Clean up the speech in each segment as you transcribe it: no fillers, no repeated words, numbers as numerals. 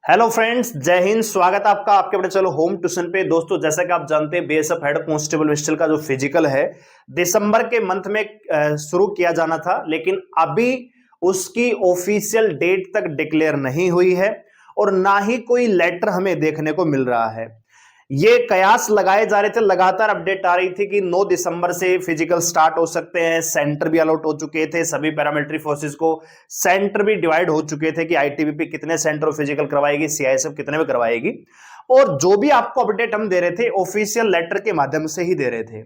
Hello friends, जय हिंद। स्वागत है आपका आपके अपने चलो होम ट्यूशन पे। दोस्तों, जैसा कि आप जानते हैं, बीएसएफ हेड कांस्टेबल मिस्टल का जो फिजिकल है दिसंबर के मंथ में शुरू किया जाना था, लेकिन अभी उसकी ऑफिशियल डेट तक डिक्लेयर नहीं हुई है और ना ही कोई लेटर हमें देखने को मिल रहा है। ये कयास लगाए जा रहे थे, लगातार अपडेट आ रही थी कि 9 दिसंबर से फिजिकल स्टार्ट हो सकते हैं। सेंटर भी अलॉट हो चुके थे सभी पैरामिलिट्री फोर्सेस को, सेंटर भी डिवाइड हो चुके थे कि आईटीबीपी कितने सेंटर फिजिकल करवाएगी, सीआईएसएफ कितने में करवाएगी। और जो भी आपको अपडेट हम दे रहे थे ऑफिशियल लेटर के माध्यम से ही दे रहे थे,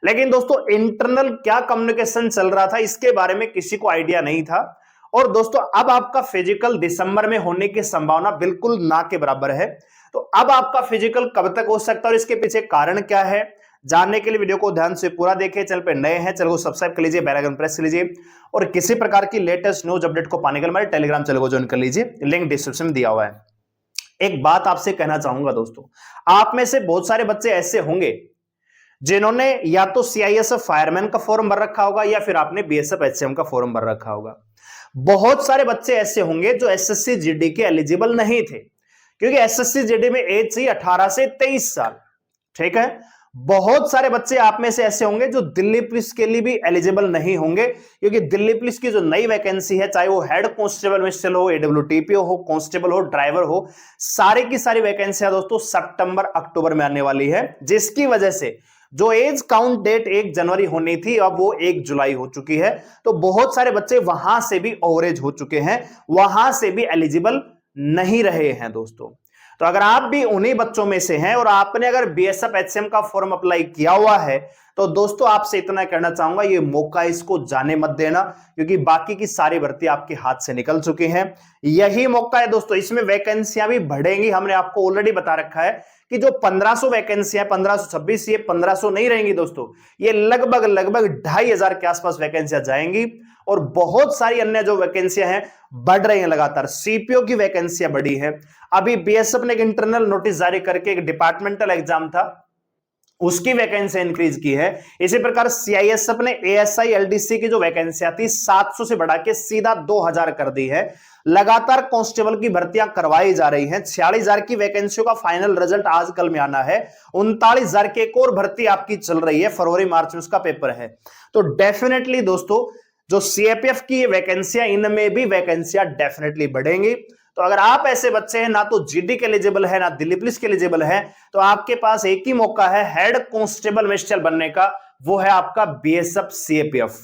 लेकिन दोस्तों इंटरनल क्या कम्युनिकेशन चल रहा था इसके बारे में किसी को आइडिया नहीं था। और दोस्तों अब आपका फिजिकल दिसंबर में होने की संभावना बिल्कुल ना के बराबर है। तो अब आपका फिजिकल कब तक हो सकता है और इसके पीछे कारण क्या है, जानने के लिए वीडियो को ध्यान से पूरा देखें। चैनल पे नए हैं, चैनल को सब्सक्राइब कर लीजिए, बेल आइकन प्रेस कर लीजिए और किसी प्रकार की लेटेस्ट न्यूज अपडेट को पाने के लिए हमारे टेलीग्राम चैनल को ज्वाइन कर लीजिए, लिंक डिस्क्रिप्शन में दिया हुआ है। एक बात आपसे कहना चाहूंगा दोस्तों, आप में से बहुत सारे बच्चे ऐसे होंगे जिन्होंने या तो सीआईएसएफ फायरमैन का फॉर्म भर रखा होगा या फिर आपने बीएसएफ एचसीएम का फॉर्म भर रखा होगा। बहुत सारे बच्चे ऐसे होंगे जो एसएससी जीडी के एलिजिबल नहीं थे, क्योंकि एसएससी जीडी में एज चाहिए 18 से 23 साल। ठीक है, बहुत सारे बच्चे आप में से ऐसे होंगे जो दिल्ली पुलिस के लिए भी एलिजिबल नहीं होंगे, क्योंकि दिल्ली पुलिस की जो नई वैकेंसी है, चाहे वो हेड कांस्टेबल मिस्टल हो, एडब्ल्यूटीपी हो, कांस्टेबल हो, ड्राइवर हो, सारी की सारी वैकेंसियां दोस्तों सितंबर अक्टूबर में आने वाली है, जिसकी वजह से जो एज काउंट डेट 1 जनवरी होनी थी अब वो 1 जुलाई हो चुकी है। तो बहुत सारे बच्चे वहां से भी ओवरेज हो चुके हैं, वहां से भी एलिजिबल नहीं रहे हैं दोस्तों। तो अगर आप भी उन्हीं बच्चों में से हैं और आपने अगर बीएसएफ एचसीएम का फॉर्म अप्लाई किया हुआ है, तो दोस्तों आपसे इतना कहना चाहूंगा, ये मौका इसको जाने मत देना, क्योंकि बाकी की सारी भर्ती आपके हाथ से निकल चुकी हैं। यही मौका है दोस्तों, इसमें वैकेंसियां भी बढ़ेंगी। हमने आपको ऑलरेडी बता रखा है कि जो 1500 वैकेंसियां 1526, ये 1500 नहीं रहेंगी दोस्तों, ये लगभग 2500 के आसपास वैकेंसियां जाएंगी। और बहुत सारी अन्य जो वैकेंसियां हैं बढ़ रही हैं लगातार। सीपीओ की वैकेंसियां बढ़ी हैं। अभी बीएसएफ ने एक इंटरनल नोटिस जारी करके एक डिपार्टमेंटल एग्जाम था, उसकी वैकेंसी इंक्रीज की है। इसी प्रकार सीआईएसएफ ने एएसआई एलडीसी की जो वैकेंसियां थी 700 से बढ़ा के सीधा 2000 कर दी है। लगातार कांस्टेबल की भर्तियां करवाई जा रही हैं। 46,000 की वैकेंसियों का फाइनल रिजल्ट आज कल में आना है। 39,000 की एक और भर्ती आपकी चल रही है, फरवरी मार्च में उसका पेपर है। तो डेफिनेटली दोस्तों जो सीएपीएफ की वैकेंसियां, इनमें भी वैकेंसियां डेफिनेटली बढ़ेंगी। तो अगर आप ऐसे बच्चे हैं, ना तो जीडी के एलिजिबल है ना दिल्ली पुलिस के एलिजिबल है, तो आपके पास एक ही मौका है हेड कांस्टेबल मिस्टल बनने का, वो है आपका बीएसएफ सीएपीएफ।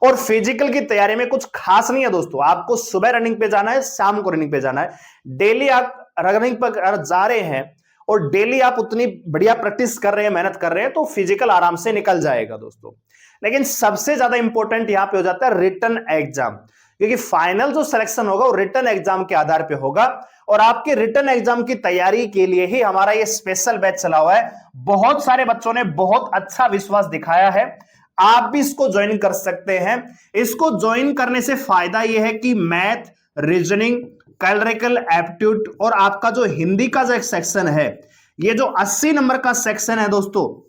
और फिजिकल की तैयारी में कुछ खास नहीं है दोस्तों, आपको सुबह रनिंग पे जाना है, शाम को रनिंग पे जाना है। डेली आप रनिंग पर जा रहे हैं और डेली आप उतनी बढ़िया प्रैक्टिस कर रहे हैं, मेहनत कर रहे हैं, तो फिजिकल आराम से निकल जाएगा दोस्तों। लेकिन सबसे ज्यादा इंपॉर्टेंट यहां पे हो जाता है रिटन एग्जाम, क्योंकि फाइनल जो सिलेक्शन होगा वो रिटन एग्जाम के आधार पे होगा। और आपके रिटन एग्जाम की तैयारी के लिए ही हमारा ये स्पेशल बैच चला हुआ है। बहुत सारे बच्चों ने बहुत अच्छा विश्वास दिखाया है, आप भी इसको ज्वाइन कर सकते हैं। इसको ज्वाइन करने से फायदा यह है कि मैथ, रीजनिंग, कैलरिकल एप्टीट्यूड और आपका जो हिंदी का जो एक सेक्शन है, ये जो 80 नंबर का सेक्शन है दोस्तों,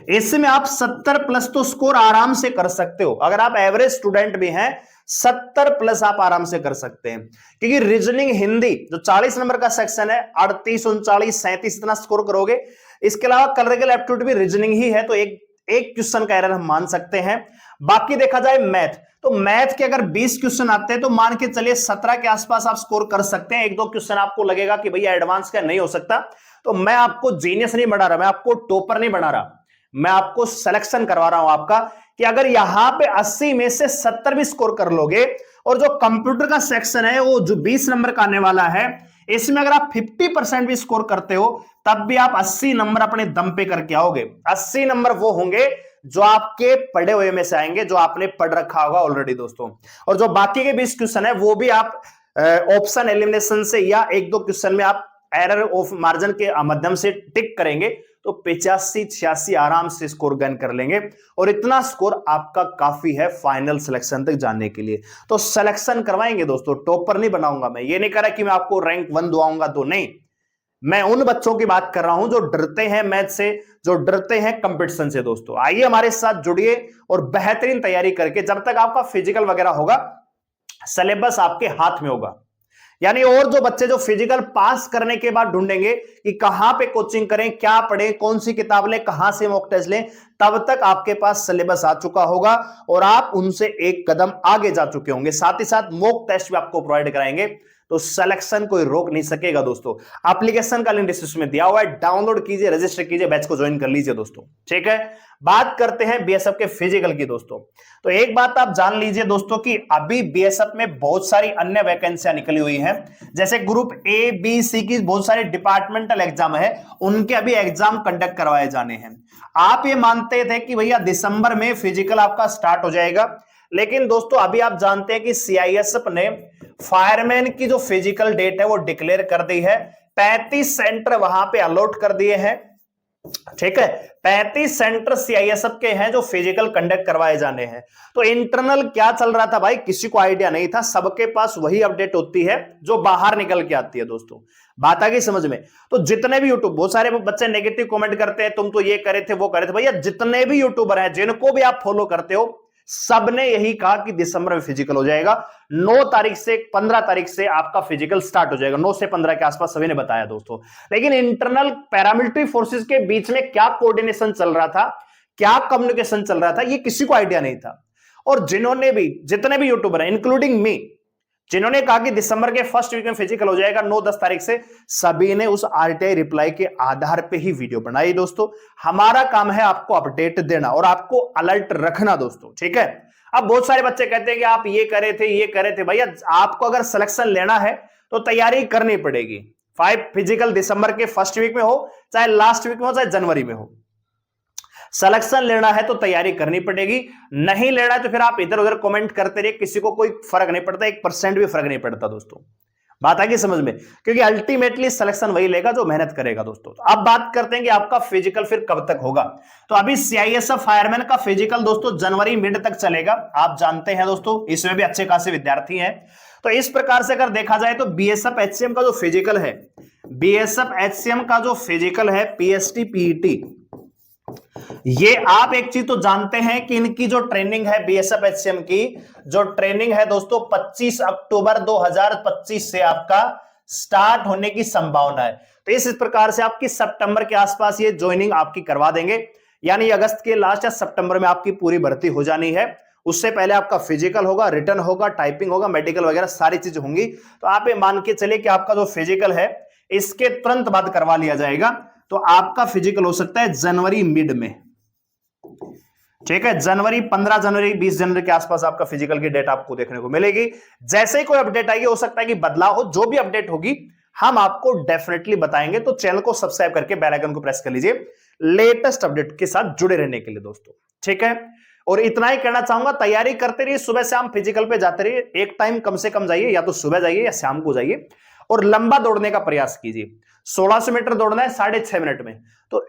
इसमें आप 70 प्लस तो स्कोर आराम से कर सकते हो। अगर आप एवरेज स्टूडेंट भी हैं, 70 प्लस आप आराम से कर सकते हैं, क्योंकि रीजनिंग हिंदी जो 40 नंबर का सेक्शन है, 38, 39, 37 इतना स्कोर करोगे। इसके अलावा कैलरिकल एप्टीट्यूड भी रीजनिंग ही है, तो एक क्वेश्चन का एरर हम मान सकते हैं। बाकी देखा जाए मैथ, तो मैथ के अगर 20 क्वेश्चन आते हैं तो मान के चलिए 17 के आसपास आप स्कोर कर सकते हैं। एक दो क्वेश्चन आपको लगेगा कि भैया एडवांस का नहीं हो सकता, तो मैं आपको जीनियस नहीं बना रहा, मैं आपको टॉपर नहीं बना रहा, मैं आपको सिलेक्शन करवा रहा हूं आपका, कि अगर यहां पे 80 में से 70 भी स्कोर कर लोगे, और जो कंप्यूटर का सेक्शन है वो जो 20 नंबर का आने वाला है, इसमें अगर आप 50% भी स्कोर करते हो, तब भी आप 80 नंबर अपने दम पे करके आओगे। 80 नंबर वो होंगे जो आपके पढ़े हुए में से आएंगे, जो आपने पढ़ रखा होगा ऑलरेडी दोस्तों। और जो बाकी के 20 क्वेश्चन है वो भी आप ऑप्शन एलिमिनेशन से या एक दो क्वेश्चन में आप एरर ऑफ मार्जिन के माध्यम से टिक करेंगे, तो 85-86 आराम से स्कोर गेन कर लेंगे। और इतना स्कोर आपका काफी है फाइनल सिलेक्शन तक जाने के लिए। तो सिलेक्शन करवाएंगे दोस्तों, टॉपर नहीं बनाऊंगा मैं। ये नहीं कह रहा कि मैं आपको रैंक 1 दुआऊंगा, तो नहीं, मैं उन बच्चों की बात कर रहा हूं जो डरते हैं मैथ से, जो डरते हैं कंपटीशन से। दोस्तों आइए हमारे साथ जुड़िए और बेहतरीन तैयारी करके, जब तक आपका फिजिकल वगैरह होगा, सिलेबस आपके हाथ में होगा। यानी और जो बच्चे जो फिजिकल पास करने के बाद ढूंढेंगे कि कहां पे कोचिंग करें, क्या पढ़ें, कौन सी किताब लें, कहां से मॉक टेस्ट लें, तब तक आपके पास सिलेबस आ चुका होगा और आप उनसे एक कदम आगे जा चुके होंगे। साथ ही साथ मॉक टेस्ट भी आपको प्रोवाइड कराएंगे, तो सिलेक्शन कोई रोक नहीं सकेगा दोस्तों। एप्लीकेशन का लिंक डिस्क्रिप्शन में दिया हुआ है, डाउनलोड कीजिए, रजिस्टर कीजिए, बैच को ज्वाइन कर लीजिए दोस्तों। ठीक है, बात करते हैं बीएसएफ के फिजिकल की दोस्तों। तो एक बात आप जान लीजिए दोस्तों कि अभी बीएसएफ में बहुत सारी अन्य वैकेंसियां निकली हुई हैं, जैसे ग्रुप ए बी सी की बहुत सारे डिपार्टमेंटल एग्जाम है, उनके अभी एग्जाम कंडक्ट करवाए जाने हैं। आप ये मानते थे कि भैया दिसंबर में फिजिकल आपका स्टार्ट हो जाएगा, लेकिन दोस्तों अभी आप जानते हैं कि सीआईएसएफ ने फायरमैन की जो फिजिकल डेट है वो डिक्लेयर कर दी है। 35 सेंटर वहां पे अलॉट कर दिए हैं। ठीक है, 35 सेंटर सीआईएसएफ के हैं जो फिजिकल कंडक्ट करवाए जाने हैं। तो इंटरनल क्या चल रहा था भाई, किसी को आइडिया नहीं था, सबके पास वही अपडेट होती है जो बाहर निकल के आती है दोस्तों। बात आ गई समझ में? तो जितने भी यूट्यूब, बहुत सारे बच्चे नेगेटिव कमेंट करते हैं, तुम तो ये करे थे वो करे थे। भैया जितने भी यूट्यूबर हैं जिनको भी आप फॉलो करते हो, सबने यही कहा कि दिसंबर में फिजिकल हो जाएगा। 9 तारीख से 15 तारीख से आपका फिजिकल स्टार्ट हो जाएगा, 9 से 15 के आसपास सभी ने बताया दोस्तों। लेकिन इंटरनल पैरामिलिट्री फोर्सेस के बीच में क्या कोऑर्डिनेशन चल रहा था, क्या कम्युनिकेशन चल रहा था, ये किसी को आइडिया नहीं था। और जिन्होंने भी, जितने भी यूट्यूबर हैं इंक्लूडिंग मी, जिन्होंने कहा कि दिसंबर के फर्स्ट वीक में फिजिकल हो जाएगा 9-10 तारीख से, सभी ने उस आरटीआई रिप्लाई के आधार पे ही वीडियो बनाई दोस्तों। हमारा काम है आपको अपडेट देना और आपको अलर्ट रखना दोस्तों। ठीक है, अब बहुत सारे बच्चे कहते हैं कि आप ये करे थे ये करे थे। भैया आपको अगर सिलेक्शन लेना है तो तैयारी करनी पड़ेगी। 5 फिजिकल दिसंबर के फर्स्ट वीक में हो, चाहे लास्ट वीक में हो, चाहे जनवरी में हो, सिलेक्शन लेना है तो तैयारी करनी पड़ेगी। नहीं लेना है तो फिर आप इधर उधर कमेंट करते रहिए, किसी को कोई फर्क नहीं पड़ता, 1% भी फर्क नहीं पड़ता दोस्तों। बात आ गई समझ में? क्योंकि अल्टीमेटली सिलेक्शन वही लेगा जो मेहनत करेगा दोस्तों। तो अब बात करते हैं कि आपका फिजिकल फिर कब तक होगा। तो अभी सीआईएसएफ फायरमैन का फिजिकल दोस्तों जनवरी मिड तक चलेगा, आप जानते हैं दोस्तों। इसमें भी अच्छे खासे विद्यार्थी हैं। तो इस प्रकार से अगर देखा जाए तो बीएसएफ एचसीएम का जो फिजिकल है, बीएसएफ एचसीएम का जो फिजिकल है पीएसटी पीईटी, ये आप एक चीज तो जानते हैं कि इनकी जो ट्रेनिंग है बीएसएफ एचसीएम की जो ट्रेनिंग है दोस्तों 25 अक्टूबर 2025 से आपका स्टार्ट होने की संभावना है। तो इस प्रकार से आपकी सितंबर के आसपास ये ज्वाइनिंग आपकी करवा देंगे, यानी अगस्त के लास्ट या सितंबर में आपकी पूरी भर्ती हो जानी है। उससे पहले आपका फिजिकल होगा, रिटर्न होगा, टाइपिंग होगा, मेडिकल वगैरह सारी चीज होंगी। तो आप ये मान के चलिए कि आपका जो फिजिकल है इसके तुरंत बाद करवा लिया जाएगा। तो आपका फिजिकल हो सकता है जनवरी मिड में। ठीक है, जनवरी 15 जनवरी 20 जनवरी के आसपास आपका फिजिकल की डेट आपको देखने को मिलेगी। जैसे ही कोई अपडेट आएगी, हो सकता है कि बदलाव हो, जो भी अपडेट होगी हम आपको डेफिनेटली बताएंगे। तो चैनल को सब्सक्राइब करके बेल आइकन को प्रेस कर लीजिए लेटेस्ट अपडेट के साथ जुड़े रहने के लिए दोस्तों। ठीक है, और इतना ही कहना चाहूंगा, तैयारी करते रहिए, सुबह शाम फिजिकल पे जाते रहिए। एक टाइम कम से कम जाइए, या तो सुबह जाइए या शाम को जाइए, और लंबा दौड़ने का प्रयास कीजिए। 1600 मीटर दौड़ना है 6.5 मिनट में। तो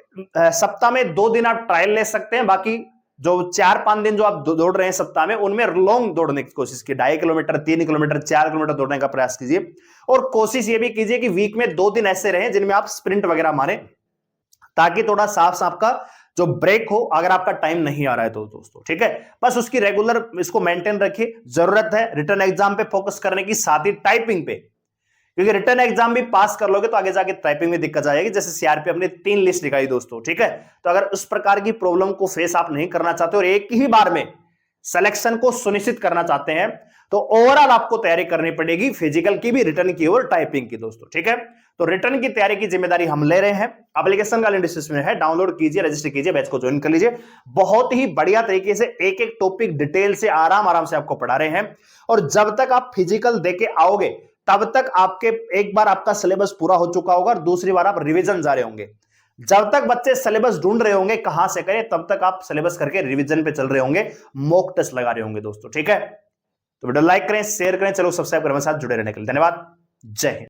सप्ताह में 2 दिन आप ट्रायल ले सकते हैं, बाकी जो 4-5 दिन जो आप दौड़ रहे हैं सप्ताह में, उनमें लॉन्ग दौड़ने की कोशिश कीजिए। 2.5 किलोमीटर, 3 किलोमीटर, 4 किलोमीटर दौड़ने का प्रयास कीजिए। और कोशिश ये भी कीजिए कि वीक में 2 दिन ऐसे रहें जिनमें आप स्प्रिंट वगैरह मारें, ताकि थोड़ा साफ साफ का जो ब्रेक हो, अगर आपका टाइम नहीं आ रहा है तो दोस्तों। ठीक है, बस उसकी रेगुलर इसको मेंटेन रखिए। जरूरत है रिटर्न एग्जाम पे फोकस करने की, साथ ही टाइपिंग पे, क्योंकि रिटर्न एग्जाम भी पास कर लोगे तो आगे जाके टाइपिंग में दिक्कत आएगी। जैसे सीआरपीएफ ने 3 लिस्ट दिखाई दोस्तों। ठीक है, तो अगर उस प्रकार की प्रॉब्लम को फेस आप नहीं करना चाहते और एक ही बार में सिलेक्शन को सुनिश्चित करना चाहते हैं, तो ओवरऑल आपको तैयारी करनी पड़ेगी, फिजिकल की भी, रिटर्न की और टाइपिंग की दोस्तों। ठीक है, तो रिटर्न की तैयारी की जिम्मेदारी हम ले रहे हैं। एप्लीकेशन का लिंक डिस्क्रिप्शन में है, डाउनलोड कीजिए, रजिस्टर कीजिए, बैच को ज्वाइन कर लीजिए। बहुत ही बढ़िया तरीके से एक एक टॉपिक डिटेल से आराम से आपको पढ़ा रहे हैं। और जब तक आप फिजिकल देके आओगे तब तक आपके, एक बार आपका सिलेबस पूरा हो चुका होगा और दूसरी बार आप रिवीजन जा रहे होंगे। जब तक बच्चे सिलेबस ढूंढ रहे होंगे कहां से करें, तब तक आप सिलेबस करके रिवीजन पे चल रहे होंगे, मॉक टेस्ट लगा रहे होंगे दोस्तों। ठीक है, तो वीडियो लाइक करें, शेयर करें, चलो सब्सक्राइब करें, मेरे साथ जुड़े रहने के लिए धन्यवाद। जय हिंद।